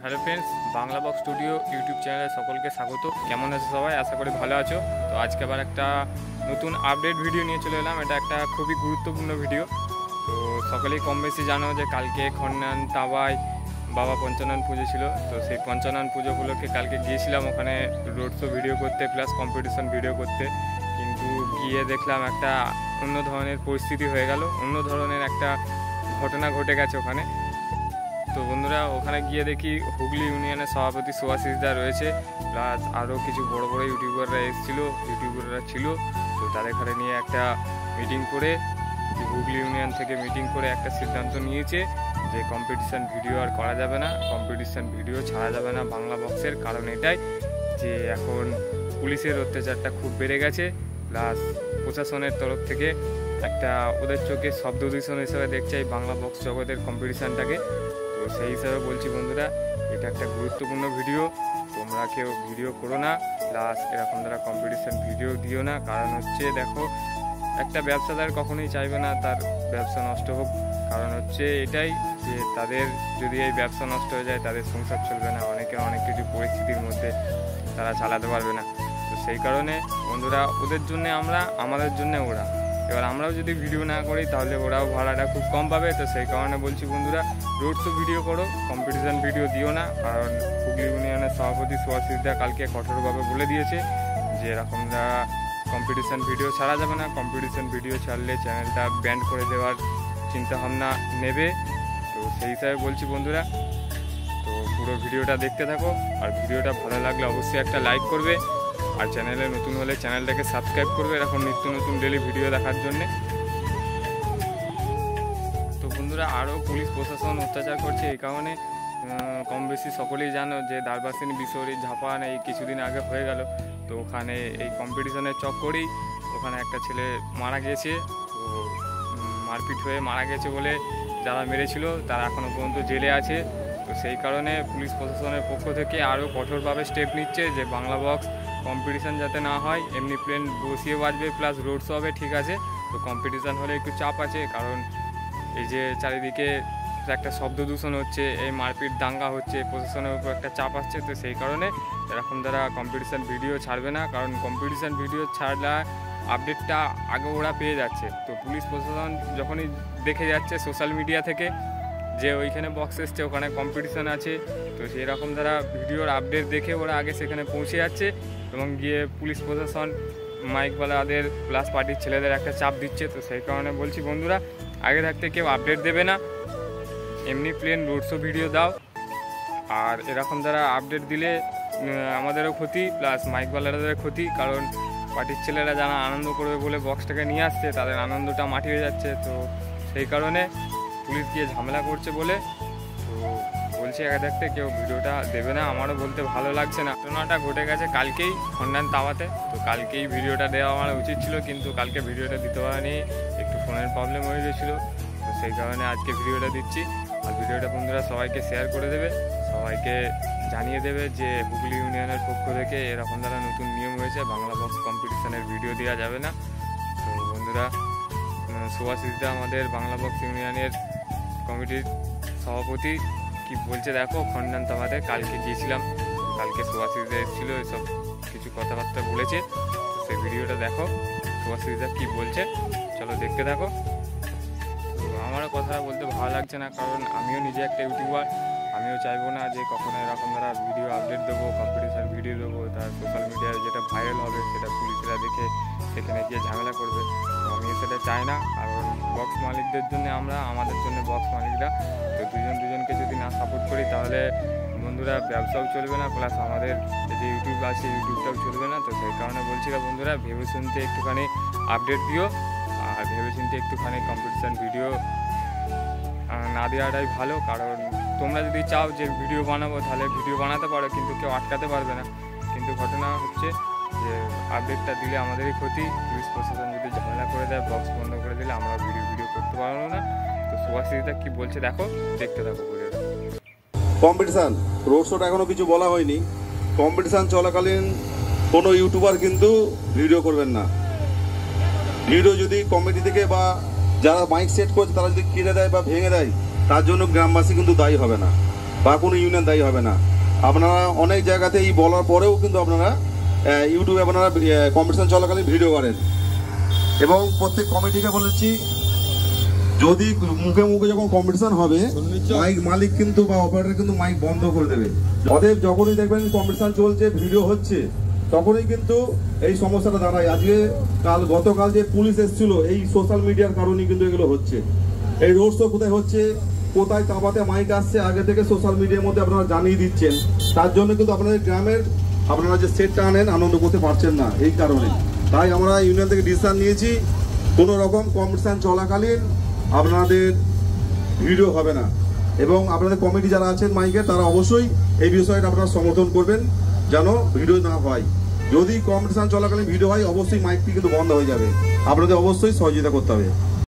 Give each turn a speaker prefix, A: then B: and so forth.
A: Hello friends, Bangla box studio YouTube চ্যানেলে সকলকে স্বাগত। কেমন আছে সবাই? আশা করি ভালো আছো। তো আজকে আবার একটা নতুন আপডেট ভিডিও নিয়ে চলে এলাম। এটা একটা খুবই গুরুত্বপূর্ণ ভিডিও। তো সকলেই কম বেশি জানো যে কালকে খন্ডান তাওয়ায় বাবা পঞ্চানন পুজো ছিল। তো সেই পঞ্চানন পুজো উপলক্ষে কালকে গিয়েছিলাম ওখানে রোড শো ভিডিও করতে প্লাস কম্পিটিশন ভিডিও করতে। কিন্তু গিয়ে দেখলাম একটা অন্য ধরনের পরিস্থিতি হয়ে গেল, অন্য ধরনের একটা ঘটনা ঘটে গেছে ওখানে। তো বন্ধুরা, ওখানে গিয়ে দেখি হুগলি ইউনিয়নের সভাপতি সুভাষিস দা রয়েছে, প্লাস আরও কিছু বড় বড় ইউটিউবাররা ছিল। তো তাদের এখানে নিয়ে একটা মিটিং করে, হুগলি ইউনিয়ন থেকে মিটিং করে একটা সিদ্ধান্ত নিয়েছে যে কম্পিটিশান ভিডিও আর করা যাবে না, কম্পিটিশান ভিডিও ছাড়া যাবে না বাংলা বক্সের। কারণ এটাই যে এখন পুলিশের অত্যাচারটা খুব বেড়ে গেছে, প্লাস প্রশাসনের তরফ থেকে একটা ওদের চোখে শব্দ দূষণ হিসেবে দেখছে এই বাংলা বক্স জগতের কম্পিটিশানটাকে। তো সেই হিসাবে বলছি বন্ধুরা, এটা একটা গুরুত্বপূর্ণ ভিডিও, তোমরা কেউ ভিডিও করো না, প্লাস এরকম দ্বারা কম্পিটিশান ভিডিও দিও না। কারণ হচ্ছে দেখো, একটা ব্যবসাদার কখনোই চাইবে না তার ব্যবসা নষ্ট হোক। কারণ হচ্ছে এটাই যে তাদের যদি এই ব্যবসা নষ্ট হয়ে যায় তাদের সংসার চলবে না, অনেকে অনেক কিছু পরিস্থিতির মধ্যে তারা চালাতে পারবে না। তো সেই কারণে বন্ধুরা, ওদের জন্য আমরা, আমাদের জন্য ওরা। এবার আমরাও যদি ভিডিও না করি তাহলে ওরাও ভাড়াটা খুব কম পাবে। তো সেই কারণে বলছি বন্ধুরা, রোড শো ভিডিও করো, কম্পিটিশান ভিডিও দিও না। কারণ হুগলি ইউনিয়নের সভাপতি সুভাষিস দা কালকে কঠোরভাবে বলে দিয়েছে যে এরকম কম্পিটিশান ভিডিও ছাড়া যাবে না, কম্পিটিশান ভিডিও ছাড়লে চ্যানেলটা ব্যান করে দেওয়ার চিন্তাভাবনা নেবে। তো সেই হিসাবে বলছি বন্ধুরা, তো পুরো ভিডিওটা দেখতে থাকো। আর ভিডিওটা ভালো লাগলে অবশ্যই একটা লাইক করবে, আর চ্যানেলে নতুন হলে চ্যানেলটাকে সাবস্ক্রাইব করবে এরকম নিত্য নতুন ডেলি ভিডিও দেখার জন্যে। তো বন্ধুরা, আরও পুলিশ প্রশাসন অত্যাচার করছে এই কারণে কম বেশি সকলেই জানো যে দারবাসিনী বিশ্বরী ঝাপান এই কিছুদিন আগে হয়ে গেল। তো ওখানে এই কম্পিটিশনের চক্করেই ওখানে একটা ছেলে মারা গিয়েছে। তো মারপিট হয়ে মারা গেছে বলে যারা মেরেছিল তারা এখনও পর্যন্ত জেলে আছে। তো সেই কারণে পুলিশ প্রশাসনের পক্ষ থেকে আরও কঠোরভাবে স্টেপ নিচ্ছে যে বাংলা বক্স কম্পিটিশান যাতে না হয়, এমনি প্লেন বসিয়ে বাজবে প্লাস রোড শো হবে, ঠিক আছে। তো কম্পিটিশান হলে একটু চাপ আছে, কারণ এই যে চারিদিকে একটা শব্দ দূষণ হচ্ছে, এই মারপিট দাঙ্গা হচ্ছে, প্রশাসনের উপর একটা চাপ আসছে। তো সেই কারণে এরকম দ্বারা কম্পিটিশান ভিডিও ছাড়বে না। কারণ কম্পিটিশান ভিডিও ছাড়লে আপডেটটা আগে ওরা পেয়ে যাচ্ছে। তো পুলিশ প্রশাসন যখনই দেখে যাচ্ছে সোশ্যাল মিডিয়া থেকে যে ওইখানে বক্স এসছে, ওখানে কম্পিটিশান আছে, তো সেই রকম দ্বারা ভিডিওর আপডেট দেখে ওরা আগে সেখানে পৌঁছে যাচ্ছে এবং গিয়ে পুলিশ প্রশাসন মাইকওয়ালাদের প্লাস পার্টির ছেলেদের একটা চাপ দিচ্ছে। তো সেই কারণে বলছি বন্ধুরা, আগে থাকতে কেউ আপডেট দেবে না, এমনি প্লেন রোড শো ভিডিও দাও। আর এরকম দ্বারা আপডেট দিলে আমাদেরও ক্ষতি প্লাস মাইকওয়ালাদের ক্ষতি। কারণ পার্টির ছেলেরা যারা আনন্দ করবে বলে বক্সটাকে নিয়ে আসছে, তাদের আনন্দটা মাটি হয়ে যাচ্ছে। তো সেই কারণে পুলিশ গিয়ে ঝামেলা করছে বলে তো বলছি আগে থাকতে কেউ ভিডিওটা দেবে না। আমারও বলতে ভালো লাগছে না। ঘটনাটা ঘটে গেছে কালকেই খন্ডান তাওয়াতে। তো কালকেই ভিডিওটা দেওয়া আমার উচিত ছিল, কিন্তু কালকে ভিডিওটা দিতে পারিনি, একটু ফোনের প্রবলেম হয়ে গেছিলো। তো সেই কারণে আজকে ভিডিওটা দিচ্ছি। আর ভিডিওটা বন্ধুরা সবাইকে শেয়ার করে দেবে, সবাইকে জানিয়ে দেবে যে হুগলি ইউনিয়নের পক্ষ থেকে এরকম দ্বারা নতুন নিয়ম হয়েছে, বাংলা বক্স কম্পিটিশানের ভিডিও দেওয়া যাবে না। তো বন্ধুরা, সুভাষিস দা আমাদের বাংলা বক্স ইউনিয়নের কমিটির সভাপতি কি বলছে দেখো খন্ডান তাওয়াতে। কালকে গিয়েছিলাম, কালকে সুভাষিস দা এসেছিলো, এসব কিছু কথাবার্তা বলেছে। সেই ভিডিওটা দেখো সুভাষিস দা কী বলছে, চলো দেখতে থাকো। তো আমারও কথাটা বলতে ভালো লাগছে না, কারণ আমিও নিজে একটা ইউটিউবার, আমিও চাইবো না যে কখনো এরকম দ্বারা ভিডিও আপডেট দেবো, কম্পিটিশান ভিডিও দেবো, তার সোশ্যাল মিডিয়ায় যেটা ভাইরাল হবে সেটা পুলিশরা দেখে সেখানে গিয়ে ঝামেলা করবে। তো আমি সেটা চাই না। কারণ বক্স মালিকদের জন্য আমরা, আমাদের জন্য বক্স মালিকরা। তো দুজনকে যদি না সাপোর্ট করি তাহলে বন্ধুরা ব্যবসাও চলবে না, প্লাস আমাদের যে ইউটিউব আছে ইউটিউবটাও চলবে না। তো সেই কারণে বলছিলাম বন্ধুরা, ভেবে শুনতে একটুখানি আপডেট দিও, আর ভেবে চিনতে একটুখানি কম্পিটিশান ভিডিও না দেওয়াটাই ভালো। কারণ তোমরা যদি চাও যে ভিডিও বানাবো তাহলে ভিডিও বানাতে পারো, কিন্তু কেউ আটকাতে পারবে না। কিন্তু ঘটনা হচ্ছে যে আপডেটটা দিলে আমাদেরই ক্ষতি। পুলিশ প্রশাসন যদি ঝামেলা করে দেয়, বক্স বন্ধ করে দিলে আমরা ভিডিও করতে পারবো না। তো সুভাষিস দা কী বলছে দেখো, দেখতে থাকো ভিডিওটা।
B: কম্পিটিশান রোড শোটা এখনো কিছু বলা হয়নি। কম্পিটিশান চলাকালীন কোনো ইউটিউবার কিন্তু ভিডিও করবেন না। ভিডিও যদি কমিটি থেকে বা যারা মাইক সেট করছে তারা যদি কেটে দেয় বা ভেঙে দেয়, তার জন্য গ্রামবাসী কিন্তু দায়ী হবে না। বা কোনো ইউনিয়ন দায়ী হবে না। আপনারা অনেক জায়গাতে এই বলার পরেও কিন্তু আপনারা ইউটিউবে আপনারা কম্পিটিশন চলাকালীন ভিডিও করেন। এবং প্রত্যেক কমিটিকে বলেছি, যদি মুখে মুখে যখন কম্পিটিশন হবে মাইক মালিক কিন্তু বা অপারেটর কিন্তু মাইক বন্ধ করে দেবে। অতএব যখনই দেখবেন কম্পিটিশন চলছে, ভিডিও হচ্ছে, তখনই কিন্তু এই সমস্যাটা দাঁড়ায়। আজকে গতকাল যে পুলিশ এসেছিল, এই সোশ্যাল মিডিয়ার কারণেই কিন্তু এগুলো হচ্ছে। এই রোড শো কোথায় হচ্ছে, কোথায় তাবাতে মাইক আসছে, আগে থেকে সোশ্যাল মিডিয়ার মধ্যে আপনারা জানিয়ে দিচ্ছেন। তার জন্য কিন্তু আপনাদের গ্রামের আপনারা যে সেটটা আনেন আনন্দ করতে পারছেন না, এই কারণে। তাই আমরা ইউনিয়ন থেকে ডিসিশন নিয়েছি, কোনো রকম কম্পিটিশন চলাকালীন আপনাদের ভিডিও হবে না। এবং আপনাদের কমিটি যারা আছেন মাইকের, তারা অবশ্যই এই বিষয়টা আপনারা সমর্থন করবেন যেন ভিডিও না হয়। যদি কম্পিটিশন চলাকালীন ভিডিও হয়, অবশ্যই মাইকটি কিন্তু বন্ধ হয়ে যাবে। আপনাদের অবশ্যই সহযোগিতা করতে হবে।